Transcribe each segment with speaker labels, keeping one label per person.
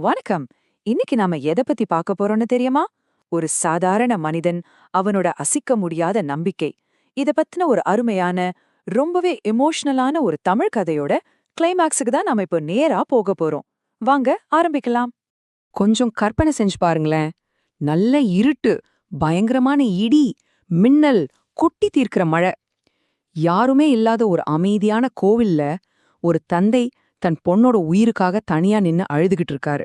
Speaker 1: வணக்கம். இன்னைக்கு நாம எதை பத்தி பார்க்க போறோம்னு தெரியுமா? ஒரு சாதாரண மனிதன், அவனோட அசைக்க முடியாத நம்பிக்கை. இத பத்தின ஒரு அருமையான, ரொம்பவே எமோஷனலான ஒரு தமிழ் கதையோட கிளைமாக்ஸுக்கு தான் நாம இப்போ நேரா போக போறோம். வாங்க ஆரம்பிக்கலாம்.
Speaker 2: கொஞ்சம் கற்பனை செஞ்சு பாருங்களேன். நல்ல இருட்டு, பயங்கரமான இடி, மின்னல், கொட்டி தீர்க்கிற மழை. யாருமே இல்லாத ஒரு அமைதியான கோவில்ல ஒரு தந்தை தன் பொண்ணோட உயிருக்காக தனியா நின்னு அழுதுகிட்டு இருக்காரு.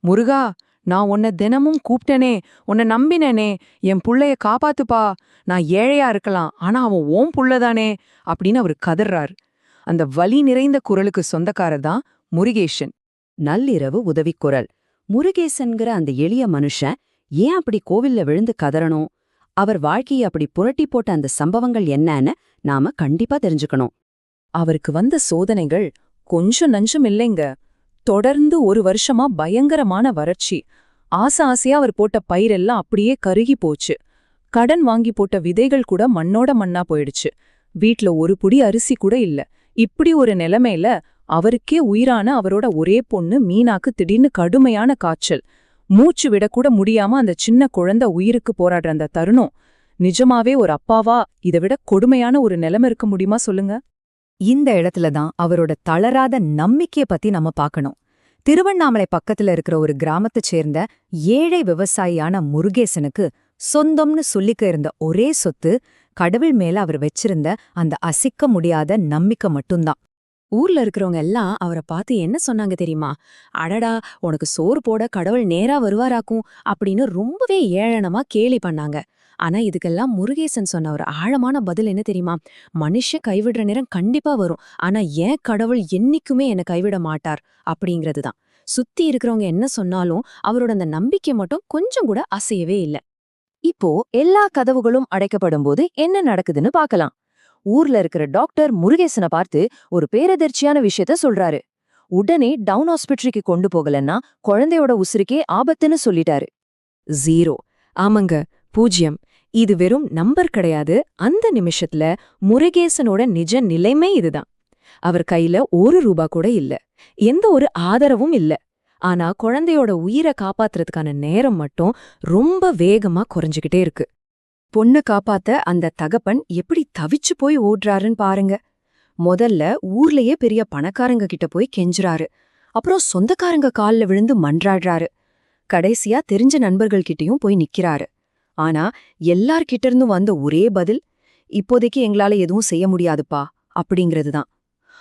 Speaker 2: முருகா, நான் உன்னை தினமும் கூப்பிட்டனே, உன்னை நம்பினனே, என் புள்ளைய காப்பாத்துப்பா. நான் ஏழையா இருக்கலாம், ஆனா அவன் ஓம் புள்ளதானே அப்படின்னு அவர் கதறாரு. அந்த வலி நிறைந்த குரலுக்கு சொந்தக்காரர் தான் முருகேசன்.
Speaker 3: நள்ளிரவு உதவிக்குரல். முருகேசன்கிற அந்த எளிய மனுஷன் ஏன் அப்படி கோவில்ல விழுந்து கதறணும்? அவர் வாழ்க்கையை அப்படி புரட்டி போட்ட அந்த சம்பவங்கள் என்னன்னு நாம கண்டிப்பா தெரிஞ்சுக்கணும்.
Speaker 1: அவருக்கு வந்த சோதனைகள் கொஞ்சம் நஞ்சம் இல்லைங்க. தொடர்ந்து ஒரு வருஷமா பயங்கரமான வறட்சி. ஆசையா அவர் போட்ட பயிரெல்லாம் அப்படியே கருகி போச்சு. கடன் வாங்கி போட்ட விதைகள் கூட மண்ணோட மண்ணா போயிடுச்சு. வீட்ல ஒரு புடி அரிசி கூட இல்ல. இப்படி ஒரு நிலைமையில அவருக்கே உயிரான அவரோட ஒரே பொண்ணு மீனாக்கு திடீர்னு கடுமையான காய்ச்சல். மூச்சு விடக்கூட முடியாம அந்த சின்ன குழந்தை உயிருக்கு போராடுற அந்த தருணம், நிஜமாவே ஒரு அப்பாவா இதை விட கொடுமையான ஒரு நிலைமை இருக்க முடியுமா சொல்லுங்க?
Speaker 4: இந்த இடத்துல தான் அவரோட தளராத நம்பிக்கைய பத்தி நம்ம பார்க்கணும். திருவண்ணாமலை பக்கத்துல இருக்கிற ஒரு கிராமத்தைச் சேர்ந்த ஏழை விவசாயியான முருகேசனுக்கு சொந்தம்னு சொல்லிக்க இருந்த ஒரே சொத்து, கடவுள் மேல அவர் வச்சிருந்த அந்த அசைக்க முடியாத நம்பிக்கை மட்டும்தான்.
Speaker 3: ஊர்ல இருக்கிறவங்க எல்லாம் அவரை பார்த்து என்ன சொன்னாங்க தெரியுமா? அடடா, உனக்கு சோறு போட கடவுள் நேரா வருவாராக்கும் அப்படின்னு ரொம்பவே ஏளனமா கேலி பண்ணாங்க. ஆனா இதுக்கெல்லாம் முருகேசன் சொன்ன ஒரு ஆழமான பதில் என்ன தெரியுமா? மனுஷன் கைவிடுற நேரம் கண்டிப்பா வரும், ஆனா ஏன் கடவுள் என்னைக்குமே என்னை கைவிட மாட்டார் அப்படிங்கிறது தான். சுத்தி இருக்கிறவங்க என்ன சொன்னாலும் அவரோட அந்த நம்பிக்கை மட்டும் கொஞ்சம் கூட அசையவே இல்ல.
Speaker 4: இப்போ எல்லா கதவுகளும் அடைக்கப்படும் போது என்ன நடக்குதுன்னு பார்க்கலாம். ஊர்ல இருக்கிற டாக்டர் முருகேசனை பார்த்து ஒரு பேரதிர்ச்சியான விஷயத்த சொல்றாரு. உடனே டவுன் ஆஸ்பத்திரிக்கு கொண்டு போகலன்னா குழந்தையோட உசுருக்கே ஆபத்துன்னு சொல்லிட்டாரு.
Speaker 3: 0. ஆமாங்க, 0. இது வெறும் நம்பர் கிடையாது. அந்த நிமிஷத்துல முருகேசனோட நிஜ நிலைமை இதுதான். அவர் கையில ₹1 கூட இல்ல, எந்த ஒரு ஆதரவும் இல்ல. ஆனா குழந்தையோட உயிரை காப்பாத்துறதுக்கான நேரம் மட்டும் ரொம்ப வேகமா குறைஞ்சுகிட்டே இருக்கு.
Speaker 4: பொண்ணு காப்பாத்த அந்த தகப்பன் எப்படி தவிச்சு போய் ஓடுறாருன்னு பாருங்க. முதல்ல ஊர்லயே பெரிய பணக்காரங்க கிட்ட போய் கெஞ்சுறாரு. அப்புறம் சொந்தக்காரங்க கால்ல விழுந்து மன்றாடுறாரு. கடைசியா தெரிஞ்ச நண்பர்கள் கிட்டயும் போய் நிக்கிறாரு. ஆனா எல்லார்கிட்ட இருந்தும் வந்த ஒரே பதில், இப்போதைக்கு எங்களால எதுவும் செய்ய முடியாதுப்பா அப்படிங்கிறது தான்.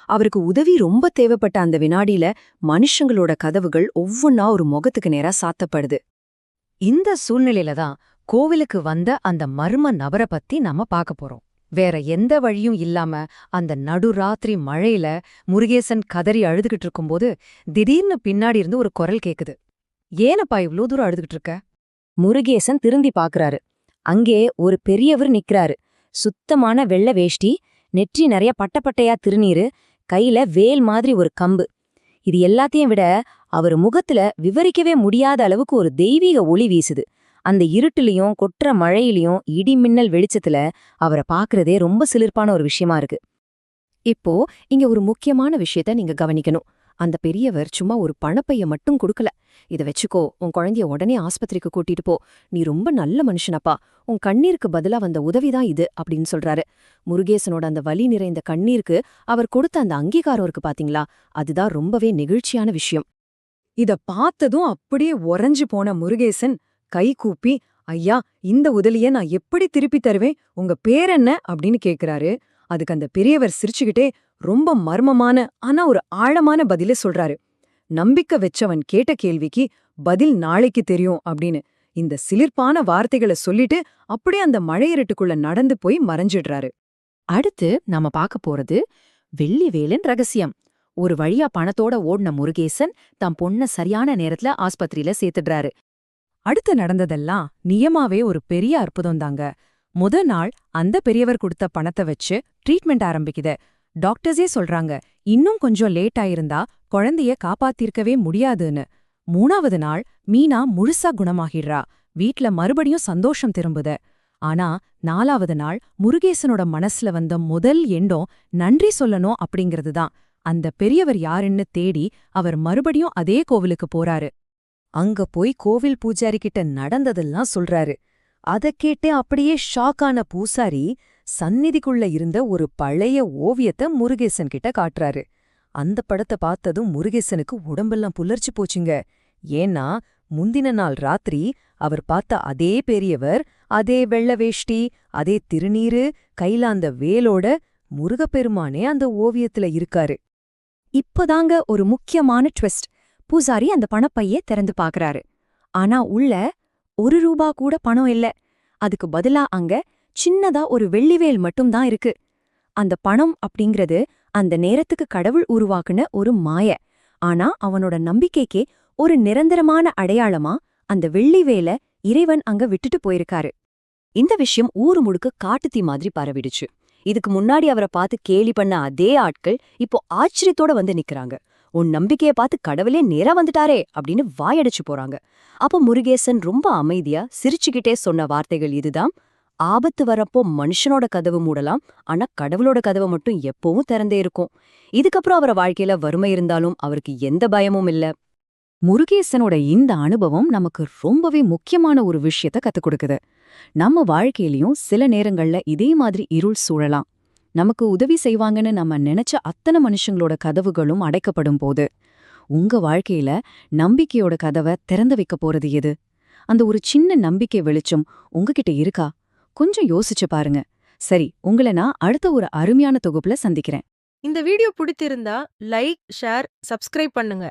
Speaker 4: அவருக்கு உதவி ரொம்ப தேவைப்பட்ட அந்த வினாடியில மனுஷங்களோட கதவுகள் ஒவ்வொன்னா ஒரு முகத்துக்கு நேரா சாத்தப்படுது.
Speaker 2: இந்த சூழ்நிலையில தான் கோவிலுக்கு வந்த அந்த மர்ம நபரை பத்தி நாம பார்க்க போறோம். வேற எந்த வழியும் இல்லாம அந்த நடுராத்திரி மழையில முருகேசன் கதறி அழுதுகிட்டு இருக்கும்போது திடீர்னு பின்னாடி இருந்து ஒரு குரல் கேக்குது. ஏனப்பா இவ்ளோ தூரம் அழுதுகிட்டு இருக்க?
Speaker 4: முருகேசன் திரும்பி பாக்குறாரு. அங்கே ஒரு பெரியவர் நிக்கிறாரு. சுத்தமான வெள்ளை வேஷ்டி, நெற்றி நிறைய பட்டப்பட்டையா திருநீரு, கையில வேல் மாதிரி ஒரு கம்பு. இது எல்லாத்தையும் விட அவர் முகத்துல விவரிக்கவே முடியாத அளவுக்கு ஒரு தெய்வீக ஒளி வீசுது. அந்த இருட்டுலயும் கொற்ற மழையிலயும் இடி மின்னல் வெளிச்சத்துல அவரை பாக்குறதே ரொம்ப சிலிர்ப்பான ஒரு விஷயமா இருக்கு. இப்போ இங்க ஒரு முக்கியமான விஷயத்த நீங்க கவனிக்கணும். அந்த பெரியவர் சும்மா ஒரு பணப்பைய மட்டும் கொடுக்கல. இத வச்சுக்கோ, உன் குழந்தைய உடனே ஆஸ்பத்திரிக்கு கூட்டிட்டு போ, நீ ரொம்ப நல்ல மனுஷனப்பா, உன் கண்ணீருக்கு பதிலா வந்த உதவிதான் இது அப்படின்னு சொல்றாரு. முருகேசனோட அந்த வலி நிறைந்த கண்ணீருக்கு அவர் கொடுத்த அந்த அங்கீகாரம் இருக்கு பாத்தீங்களா, அதுதான் ரொம்பவே நெகிழ்ச்சியான விஷயம்.
Speaker 1: இத பார்த்ததும் அப்படியே உறைஞ்சு போன முருகேசன் கை கூப்பி, ஐயா, இந்த உதலிய நான் எப்படி திருப்பி தருவேன், உங்க பேர் என்ன அப்படின்னு கேக்குறாரு. அதுக்கு அந்த பெரியவர் சிரிச்சுக்கிட்டே ரொம்ப மர்மமான ஆனா ஒரு ஆழமான பதில சொல்றாரு. நம்பிக்கை வச்சவன் கேட்ட கேள்விக்கு பதில் நாளைக்கு தெரியும் அப்படின்னு இந்த சிலிர்ப்பான வார்த்தைகளை சொல்லிட்டு அப்படியே அந்த மழையிருட்டுக்குள்ள நடந்து போய் மறைஞ்சிடுறாரு.
Speaker 3: அடுத்து நாம பார்க்க போறது வெள்ளிவேலன் ரகசியம். ஒரு வழியா பணத்தோட ஓடின முருகேசன் தம் பொண்ண சரியான நேரத்துல ஆஸ்பத்திரியில சேர்த்துடுறாரு.
Speaker 2: அடுத்து நடந்ததெல்லாம் நியமாவே ஒரு பெரிய அற்புதம்தாங்க. நாள் அந்த பெரியவர் கொடுத்த பணத்தை வச்சு ட்ரீட்மெண்ட் ஆரம்பிக்குது. டாக்டர்ஸே சொல்றாங்க, இன்னும் கொஞ்சம் லேட் ஆயிருந்தா குழந்தைய காப்பாத்திருக்கவே முடியாதுன்னு. 3வது நாள் மீனா முழுசா குணமாகிடுறா. வீட்ல மறுபடியும் சந்தோஷம் திரும்புது. ஆனா 4வது நாள் முருகேசனோட மனசுல வந்த முதல் எண்ணம் நன்றி சொல்லணும் அப்படிங்கிறது தான். அந்த பெரியவர் யாருன்னு தேடி அவர் மறுபடியும் அதே கோவிலுக்கு போறாரு.
Speaker 4: அங்க போய் கோவில் பூஜாரி கிட்ட நடந்ததெல்லாம் சொல்றாரு. அத கேட்டு அப்படியே ஷாக்கான பூசாரி சந்நிதிக்குள்ள இருந்த ஒரு பழைய ஓவியத்தை முருகேசன் கிட்ட காட்டுறாரு. அந்த படத்தை பார்த்ததும் முருகேசனுக்கு உடம்பெல்லாம் புல்லர்ச்சி போச்சுங்க. ஏன்னா முந்தின நாள் ராத்திரி அவர் பார்த்த அதே பெரியவர், அதே வெள்ள வேஷ்டி, அதே திருநீரு, கையில அந்த வேலோட முருகப்பெருமானே அந்த ஓவியத்துல இருக்காரு.
Speaker 3: இப்பதாங்க ஒரு முக்கியமான ட்விஸ்ட். பூசாரி அந்த பணப்பைய திறந்து பாக்குறாரு. ஆனா உள்ள ₹1 கூட பணம் இல்ல. அதுக்கு பதிலா அங்க சின்னதா ஒரு வெள்ளிவேல் மட்டும்தான் இருக்கு. அந்த பணம் அப்படிங்கிறது அந்த நேரத்துக்கு கடவுள் உருவாக்குன ஒரு மாய. ஆனா அவனோட நம்பிக்கைக்கே ஒரு நிரந்தரமான அடையாளமா அந்த வெள்ளிவேல இறைவன் அங்க விட்டுட்டு போயிருக்காரு. இந்த விஷயம் ஊரு முழுக்க காட்டுத்தீ மாதிரி பரவிடுச்சு. இதுக்கு முன்னாடி அவரை பார்த்து கேலி பண்ண அதே ஆட்கள் இப்போ ஆச்சரியத்தோட வந்து நிக்கறாங்க. உன் நம்பிக்கைய பார்த்து கடவுளே நேரா வந்துட்டாரே அப்படின்னு வாயடிச்சு போறாங்க. அப்போ முருகேசன் ரொம்ப அமைதியா சிரிச்சுக்கிட்டே சொன்ன வார்த்தைகள் இதுதான்: ஆபத்து வரப்போ மனுஷனோட கதவு மூடலாம், ஆனா கடவுளோட கதவு மட்டும் எப்பவும் திறந்தே இருக்கும். இதுக்கப்புறம் அவர வாழ்க்கையில வறுமை இருந்தாலும் அவருக்கு எந்த பயமும் இல்ல.
Speaker 2: முருகேசனோட இந்த அனுபவம் நமக்கு ரொம்பவே முக்கியமான ஒரு விஷயத்த கத்துக் கொடுக்குது. நம்ம வாழ்க்கையிலயும் சில நேரங்கள்ல இதே மாதிரி இருள் சூழலாம். நமக்கு உதவி செய்வாங்கன்னு நம்ம நினைச்ச அத்தனை மனுஷங்களோட கதவுகளும் அடைக்கப்படும் போது, உங்க வாழ்க்கையில நம்பிக்கையோட கதவை திறந்து வைக்க போறது எது? அந்த ஒரு சின்ன நம்பிக்கை வெளிச்சம் உங்ககிட்ட இருக்கா? கொஞ்சம் யோசிச்சு பாருங்க. சரி, உங்களை நான் அடுத்த ஒரு அருமையான தொகுப்புல சந்திக்கிறேன்.
Speaker 5: இந்த வீடியோ பிடித்திருந்தா லைக், ஷேர், சப்ஸ்கிரைப் பண்ணுங்க.